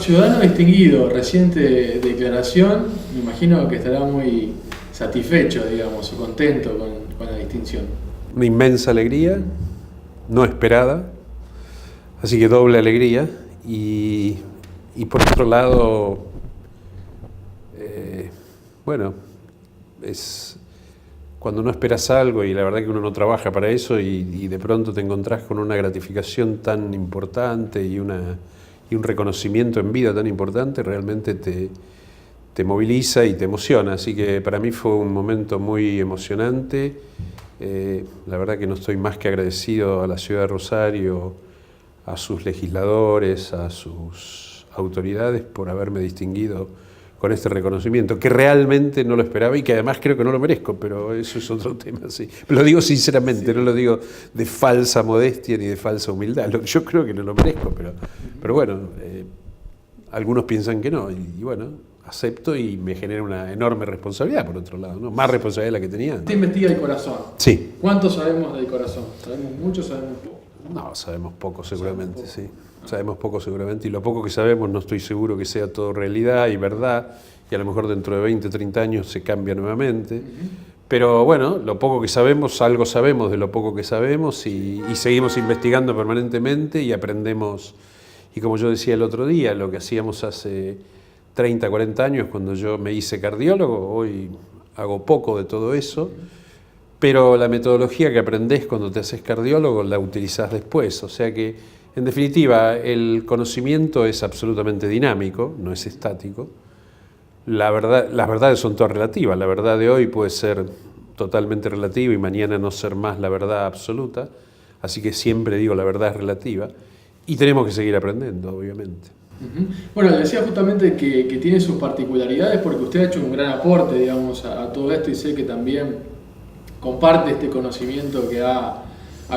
ciudadano distinguido, reciente declaración, me imagino que estará muy satisfecho, digamos, o contento con la distinción. Una inmensa alegría, no esperada, así que doble alegría. Y por otro lado, bueno, es cuando no esperas algo y la verdad que uno no trabaja para eso y de pronto te encontrás con una gratificación tan importante y un reconocimiento en vida tan importante, realmente te moviliza y te emociona. Así que para mí fue un momento muy emocionante. La verdad que no estoy más que agradecido a la ciudad de Rosario, a sus legisladores, a sus autoridades por haberme distinguido con este reconocimiento, que realmente no lo esperaba y que además creo que no lo merezco, pero eso es otro tema, sí. Lo digo sinceramente, sí. No lo digo de falsa modestia ni de falsa humildad. Yo creo que no lo merezco, pero bueno, algunos piensan que no, y bueno, acepto y me genera una enorme responsabilidad, por otro lado, ¿no? Más responsabilidad de la que tenía antes. Usted investiga el corazón. Sí. ¿Cuánto sabemos del corazón? ¿Sabemos mucho o sabemos poco? No, sabemos poco seguramente, sí. Sabemos poco seguramente, y lo poco que sabemos no estoy seguro que sea todo realidad y verdad, y a lo mejor dentro de 20, 30 años se cambia nuevamente. Pero bueno, lo poco que sabemos, algo sabemos de lo poco que sabemos y seguimos investigando permanentemente y aprendemos. Y como yo decía el otro día, lo que hacíamos hace 30, 40 años cuando yo me hice cardiólogo, hoy hago poco de todo eso, pero la metodología que aprendés cuando te haces cardiólogo la utilizás después, o sea que en definitiva, el conocimiento es absolutamente dinámico, no es estático. Las verdades son todas relativas. La verdad de hoy puede ser totalmente relativa y mañana no ser más la verdad absoluta. Así que siempre digo, la verdad es relativa. Y tenemos que seguir aprendiendo, obviamente. Bueno, le decía justamente que tiene sus particularidades porque usted ha hecho un gran aporte, digamos, a todo esto y sé que también comparte este conocimiento que ha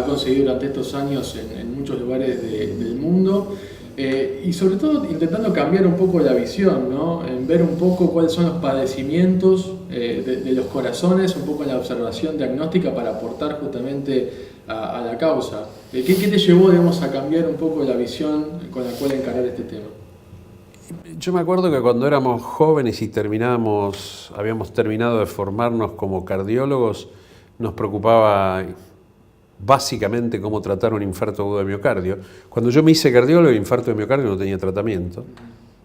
conseguido durante estos años en muchos lugares del mundo y sobre todo intentando cambiar un poco la visión, ¿no? En ver un poco cuáles son los padecimientos de los corazones, un poco en la observación diagnóstica para aportar justamente a la causa. ¿Qué te llevó, digamos, a cambiar un poco la visión con la cual encarar este tema? Yo me acuerdo que cuando éramos jóvenes y habíamos terminado de formarnos como cardiólogos, nos preocupaba básicamente cómo tratar un infarto agudo de miocardio. Cuando yo me hice cardiólogo, el infarto de miocardio no tenía tratamiento.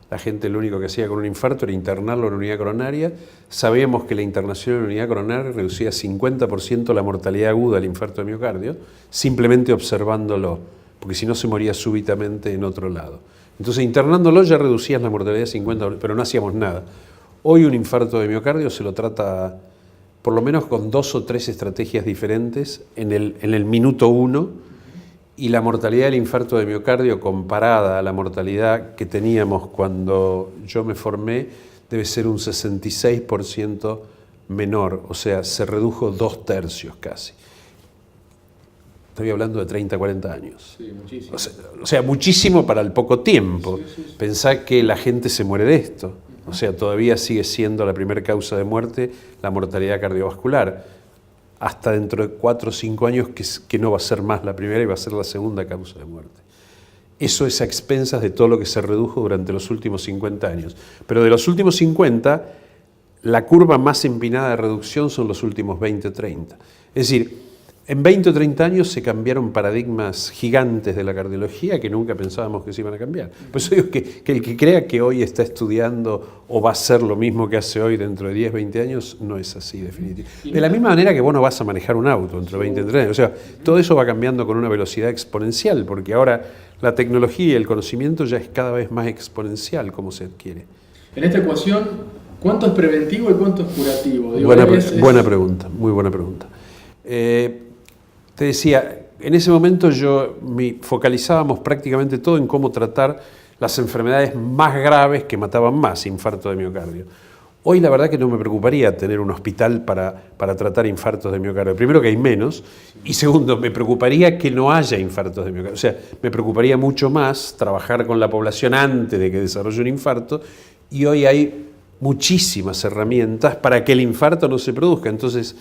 La gente lo único que hacía con un infarto era internarlo en unidad coronaria. Sabíamos que la internación en unidad coronaria reducía 50% la mortalidad aguda del infarto de miocardio, simplemente observándolo, porque si no se moría súbitamente en otro lado. Entonces, internándolo ya reducías la mortalidad 50%, pero no hacíamos nada. Hoy un infarto de miocardio se lo trata por lo menos con 2 o 3 estrategias diferentes en el minuto 1, y la mortalidad del infarto de miocardio comparada a la mortalidad que teníamos cuando yo me formé debe ser un 66% menor, o sea, se redujo 2/3 casi. Estoy hablando de 30, 40 años. Sí, muchísimo. O sea, muchísimo para el poco tiempo. Sí. Pensá que la gente se muere de esto. O sea, todavía sigue siendo la primera causa de muerte la mortalidad cardiovascular. Hasta dentro de 4 o 5 años que no va a ser más la primera y va a ser la segunda causa de muerte. Eso es a expensas de todo lo que se redujo durante los últimos 50 años. Pero de los últimos 50, la curva más empinada de reducción son los últimos 20 o 30. Es decir, en 20 o 30 años se cambiaron paradigmas gigantes de la cardiología que nunca pensábamos que se iban a cambiar. Por eso digo que el que crea que hoy está estudiando o va a ser lo mismo que hace hoy dentro de 10, 20 años, no es así definitivamente. De la misma manera que vos no vas a manejar un auto dentro de 20, 30 años. O sea, todo eso va cambiando con una velocidad exponencial, porque ahora la tecnología y el conocimiento ya es cada vez más exponencial como se adquiere. En esta ecuación, ¿cuánto es preventivo y cuánto es curativo? Digo, buena pregunta, muy buena pregunta. Te decía, en ese momento focalizábamos prácticamente todo en cómo tratar las enfermedades más graves que mataban más, infarto de miocardio. Hoy la verdad que no me preocuparía tener un hospital para tratar infartos de miocardio. Primero que hay menos, y segundo, me preocuparía que no haya infartos de miocardio. O sea, me preocuparía mucho más trabajar con la población antes de que desarrolle un infarto, y hoy hay muchísimas herramientas para que el infarto no se produzca. Entonces,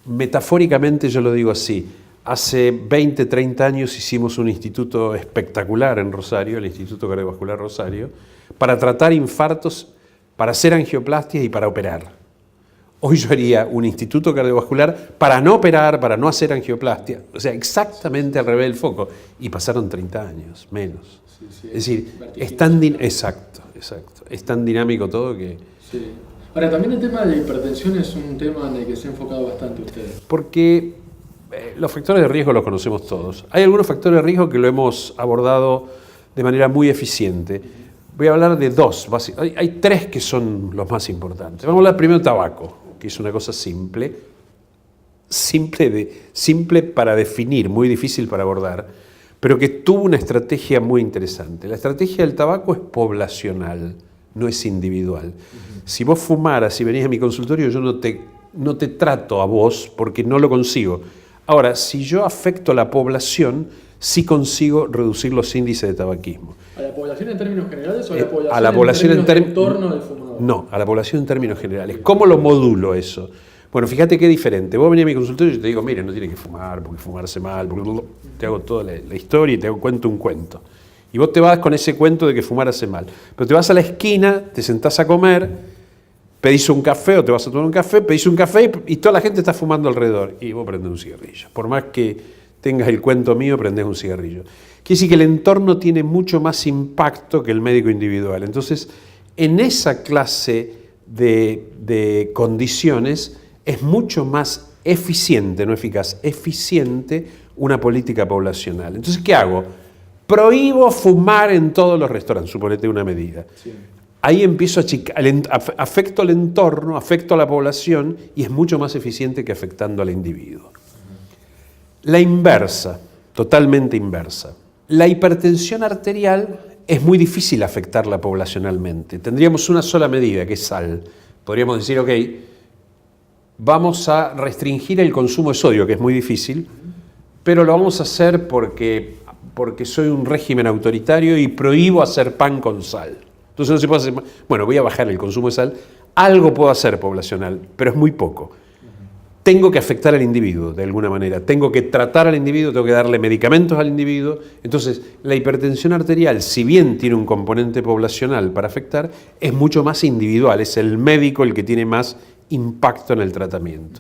metafóricamente yo lo digo así, Hace 20, 30 años hicimos un instituto espectacular en Rosario, el Instituto Cardiovascular Rosario, para tratar infartos, para hacer angioplastias y para operar. Hoy yo haría un instituto cardiovascular para no operar, para no hacer angioplastia. O sea, exactamente al revés del foco. Y pasaron 30 años, menos. Sí, es decir, es tan, exacto. Es tan dinámico todo que... Sí. Ahora, también el tema de la hipertensión es un tema en el que se ha enfocado bastante ustedes. Porque los factores de riesgo los conocemos todos. Hay algunos factores de riesgo que lo hemos abordado de manera muy eficiente. Voy a hablar de dos. Hay tres que son los más importantes. Vamos a hablar primero de tabaco, que es una cosa simple para definir, muy difícil para abordar, pero que tuvo una estrategia muy interesante. La estrategia del tabaco es poblacional, no es individual. Si vos fumaras, si venís a mi consultorio, yo no te trato a vos porque no lo consigo. Ahora, si yo afecto a la población, sí consigo reducir los índices de tabaquismo. ¿A la población en términos generales o a la población en términos de entorno del fumador? No, a la población en términos generales. ¿Cómo lo modulo eso? Bueno, fíjate qué diferente. Vos venís a mi consultorio y yo te digo, mire, no tiene que fumar, porque fumarse mal, te hago toda la historia y te cuento un cuento. Y vos te vas con ese cuento de que fumar hace mal. Pero te vas a la esquina, te sentás a comer, pedís un café o te vas a tomar un café, pedís un café y toda la gente está fumando alrededor. Y vos prendés un cigarrillo. Por más que tengas el cuento mío, prendés un cigarrillo. Quiere decir que el entorno tiene mucho más impacto que el médico individual. Entonces, en esa clase de condiciones es mucho más eficiente, no eficaz, eficiente una política poblacional. Entonces, ¿qué hago? Prohíbo fumar en todos los restaurantes, suponete una medida. Sí. Ahí empiezo a afecto al entorno, afecto a la población y es mucho más eficiente que afectando al individuo. La inversa, totalmente inversa. La hipertensión arterial es muy difícil afectarla poblacionalmente. Tendríamos una sola medida, que es sal. Podríamos decir, ok, vamos a restringir el consumo de sodio, que es muy difícil, pero lo vamos a hacer porque soy un régimen autoritario y prohíbo hacer pan con sal. Entonces no se puede hacer. Bueno, voy a bajar el consumo de sal. Algo puedo hacer poblacional, pero es muy poco. Tengo que afectar al individuo de alguna manera. Tengo que tratar al individuo, tengo que darle medicamentos al individuo. Entonces, la hipertensión arterial, si bien tiene un componente poblacional para afectar, es mucho más individual. Es el médico el que tiene más impacto en el tratamiento.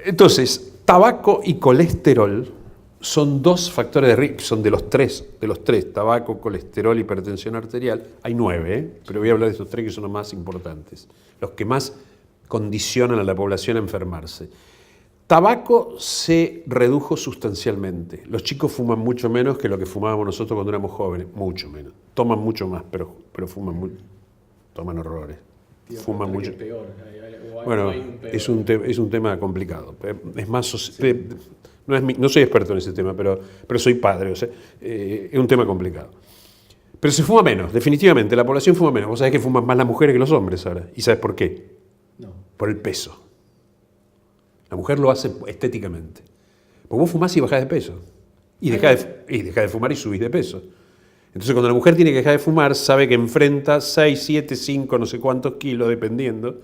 Entonces, tabaco y colesterol son dos factores de riesgo, son de los tres, tabaco, colesterol, hipertensión arterial. Hay 9, pero voy a hablar de estos 3 que son los más importantes, los que más condicionan a la población a enfermarse. Tabaco se redujo sustancialmente. Los chicos fuman mucho menos que lo que fumábamos nosotros cuando éramos jóvenes, mucho menos. Toman mucho más, pero fuman mucho, toman horrores. Fuman mucho. Peor. Bueno, es un tema complicado. Es más, sí. No soy experto en ese tema, pero soy padre, o sea, es un tema complicado. Pero se fuma menos, definitivamente, la población fuma menos. Vos sabés que fuman más las mujeres que los hombres ahora. ¿Y sabés por qué? No. Por el peso. La mujer lo hace estéticamente. Porque vos fumás y bajás de peso. Y dejás de fumar y subís de peso. Entonces, cuando la mujer tiene que dejar de fumar, sabe que enfrenta 6, 7, 5, no sé cuántos kilos, dependiendo,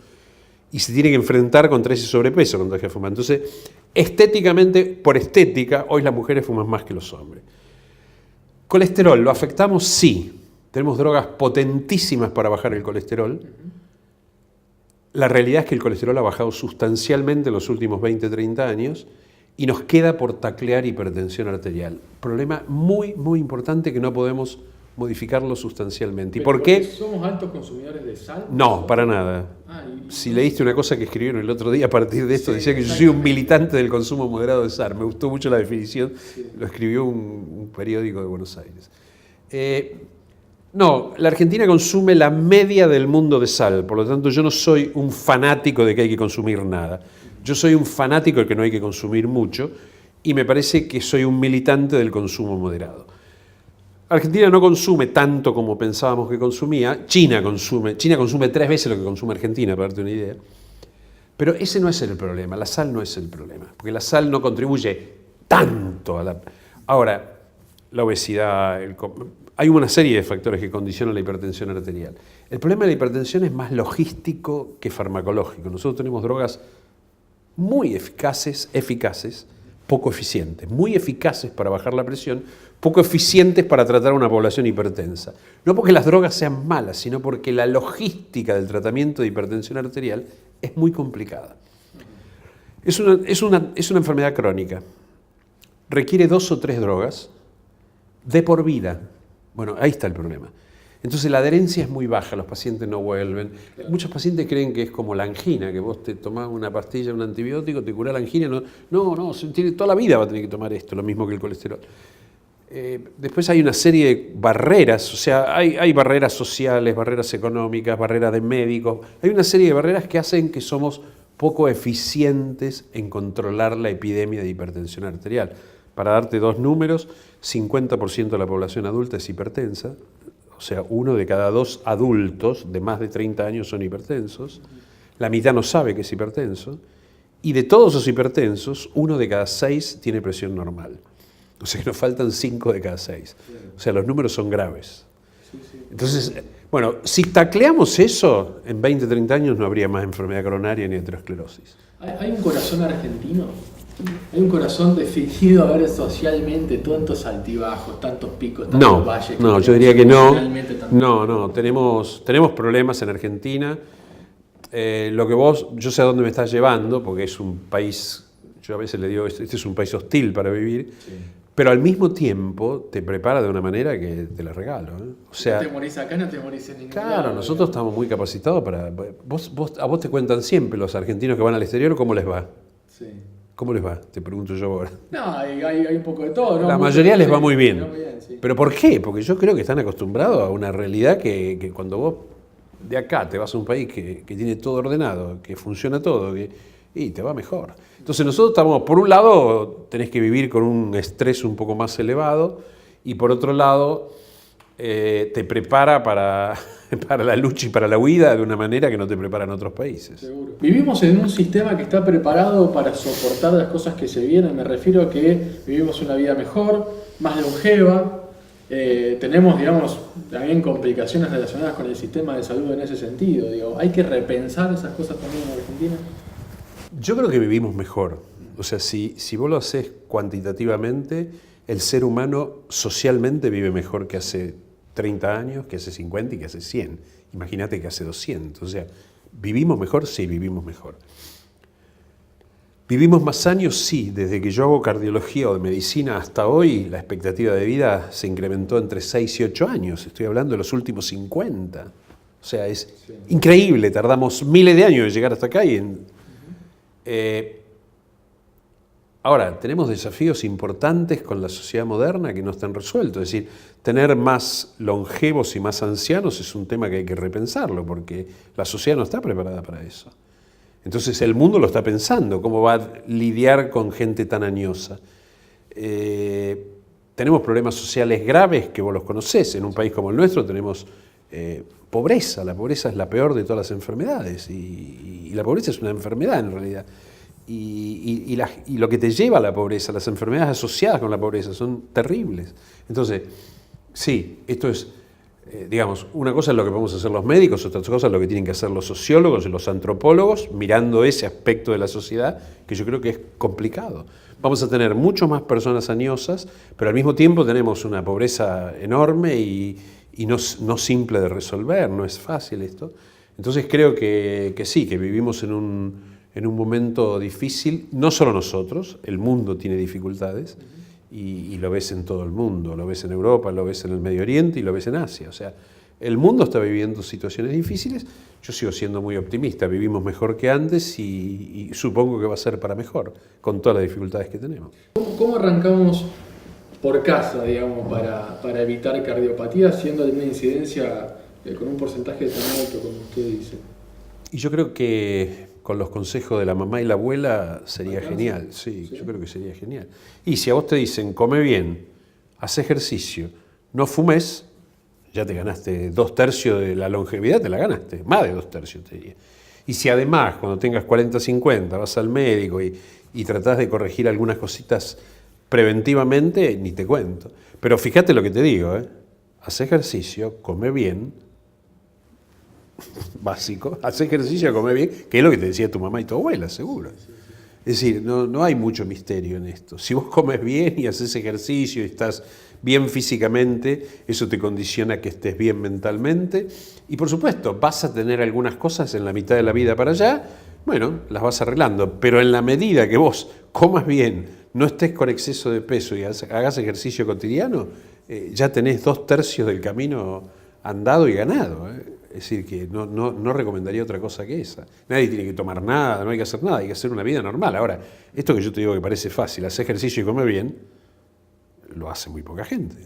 y se tiene que enfrentar contra ese sobrepeso cuando deja de fumar. Entonces, estéticamente, por estética, hoy las mujeres fuman más que los hombres. Colesterol, ¿lo afectamos? Sí. Tenemos drogas potentísimas para bajar el colesterol. La realidad es que el colesterol ha bajado sustancialmente en los últimos 20, 30 años y nos queda por taclear hipertensión arterial. Problema muy, muy importante que no podemos modificarlo sustancialmente. ¿Y por qué? ¿Somos altos consumidores de sal? No, para nada. Si leíste una cosa que escribieron el otro día a partir de esto, decía que yo soy un militante del consumo moderado de sal. Me gustó mucho la definición, lo escribió un periódico de Buenos Aires. No, la Argentina consume la media del mundo de sal, por lo tanto yo no soy un fanático de que hay que consumir nada. Yo soy un fanático de que no hay que consumir mucho y me parece que soy un militante del consumo moderado. Argentina no consume tanto como pensábamos que consumía. China consume 3 veces lo que consume Argentina, para darte una idea. Pero ese no es el problema, la sal no es el problema, porque la sal no contribuye tanto a la... Ahora, la obesidad, hay una serie de factores que condicionan la hipertensión arterial. El problema de la hipertensión es más logístico que farmacológico. Nosotros tenemos drogas muy eficaces, poco eficientes, muy eficaces para bajar la presión, poco eficientes para tratar a una población hipertensa. No porque las drogas sean malas, sino porque la logística del tratamiento de hipertensión arterial es muy complicada. Es una enfermedad crónica. Requiere 2 o 3 drogas de por vida. Bueno, ahí está el problema. Entonces la adherencia es muy baja, los pacientes no vuelven. Muchos pacientes creen que es como la angina, que vos te tomás una pastilla, un antibiótico, te cura la angina. No, toda la vida va a tener que tomar esto, lo mismo que el colesterol. Después hay una serie de barreras, o sea, hay barreras sociales, barreras económicas, barreras de médicos. Hay una serie de barreras que hacen que somos poco eficientes en controlar la epidemia de hipertensión arterial. Para darte 2 números, 50% de la población adulta es hipertensa, o sea, 1 de cada 2 adultos de más de 30 años son hipertensos, la mitad no sabe que es hipertenso, y de todos los hipertensos, 1 de cada 6 tiene presión normal. O sea que nos faltan 5 de cada 6. O sea, los números son graves. Entonces, bueno, si tacleamos eso, en 20, 30 años no habría más enfermedad coronaria ni aterosclerosis. ¿Hay un corazón argentino? ¿Hay un corazón definido a ver socialmente, tantos altibajos, tantos picos, tantos valles? No, yo diría que no. No, tenemos problemas en Argentina. Yo sé a dónde me estás llevando, porque es un país, yo a veces le digo, este es un país hostil para vivir, sí. Pero al mismo tiempo te prepara de una manera que te la regalo. O sea, no te morís acá, no te morís en ningún lado. Claro, nosotros estamos muy capacitados para... A vos te cuentan siempre los argentinos que van al exterior, ¿cómo les va? Sí. ¿Cómo les va? Te pregunto yo ahora. No, hay un poco de todo, ¿no? La mayoría les va muy bien. Sí. ¿Pero por qué? Porque yo creo que están acostumbrados a una realidad que cuando vos de acá te vas a un país que tiene todo ordenado, que funciona todo, y te va mejor. Entonces nosotros estamos, por un lado, tenés que vivir con un estrés un poco más elevado, y por otro lado, te prepara para la lucha y para la huida de una manera que no te prepara en otros países. Seguro. Vivimos en un sistema que está preparado para soportar las cosas que se vienen. Me refiero a que vivimos una vida mejor, más longeva. Tenemos, digamos, también complicaciones relacionadas con el sistema de salud en ese sentido. Digo, ¿hay que repensar esas cosas también en Argentina? Yo creo que vivimos mejor. O sea, si vos lo haces cuantitativamente, el ser humano socialmente vive mejor que hace 30 años, que hace 50 y que hace 100. Imagínate que hace 200. O sea, ¿vivimos mejor? Sí, vivimos mejor. ¿Vivimos más años? Sí. Desde que yo hago cardiología o de medicina hasta hoy, la expectativa de vida se incrementó entre 6 y 8 años. Estoy hablando de los últimos 50. O sea, es increíble. Tardamos miles de años en llegar hasta acá. Ahora, tenemos desafíos importantes con la sociedad moderna que no están resueltos. Es decir, tener más longevos y más ancianos es un tema que hay que repensarlo, porque la sociedad no está preparada para eso. Entonces el mundo lo está pensando, cómo va a lidiar con gente tan añosa. Tenemos problemas sociales graves que vos los conocés. En un país como el nuestro tenemos pobreza. La pobreza es la peor de todas las enfermedades, y la pobreza es una enfermedad en realidad. Y lo que te lleva a la pobreza, las enfermedades asociadas con la pobreza, son terribles. Entonces, sí, esto es, digamos, una cosa es lo que podemos hacer los médicos, otra cosa es lo que tienen que hacer los sociólogos y los antropólogos, mirando ese aspecto de la sociedad que yo creo que es complicado. Vamos a tener mucho más personas añosas, pero al mismo tiempo tenemos una pobreza enorme y no simple de resolver, no es fácil esto. Entonces creo que sí, que vivimos en un momento difícil, no solo nosotros, el mundo tiene dificultades, y lo ves en todo el mundo, lo ves en Europa, lo ves en el Medio Oriente y lo ves en Asia. O sea, el mundo está viviendo situaciones difíciles. Yo sigo siendo muy optimista, vivimos mejor que antes y supongo que va a ser para mejor, con todas las dificultades que tenemos. ¿Cómo arrancamos por casa, digamos, para evitar cardiopatía, siendo una incidencia con un porcentaje tan alto, como usted dice? Y yo creo que con los consejos de la mamá y la abuela sería genial. Sí, yo creo que sería genial. Y si a vos te dicen, come bien, haz ejercicio, no fumes, ya te ganaste 2/3 de la longevidad, te la ganaste, más de 2/3 te diría. Y si además, cuando tengas 40, 50, vas al médico y tratás de corregir algunas cositas preventivamente, ni te cuento. Pero fíjate lo que te digo, haz ejercicio, come bien, básico, haz ejercicio, come bien, que es lo que te decía tu mamá y tu abuela, seguro. Es decir, no hay mucho misterio en esto. Si vos comes bien y haces ejercicio y estás bien físicamente, eso te condiciona a que estés bien mentalmente. Y por supuesto, vas a tener algunas cosas en la mitad de la vida para allá, bueno, las vas arreglando. Pero en la medida que vos comas bien, no estés con exceso de peso y hagas ejercicio cotidiano, ya tenés 2/3 del camino andado y ganado. Es decir, que no recomendaría otra cosa que esa. Nadie tiene que tomar nada, no hay que hacer nada, hay que hacer una vida normal. Ahora, esto que yo te digo que parece fácil, hacer ejercicio y comer bien, lo hace muy poca gente.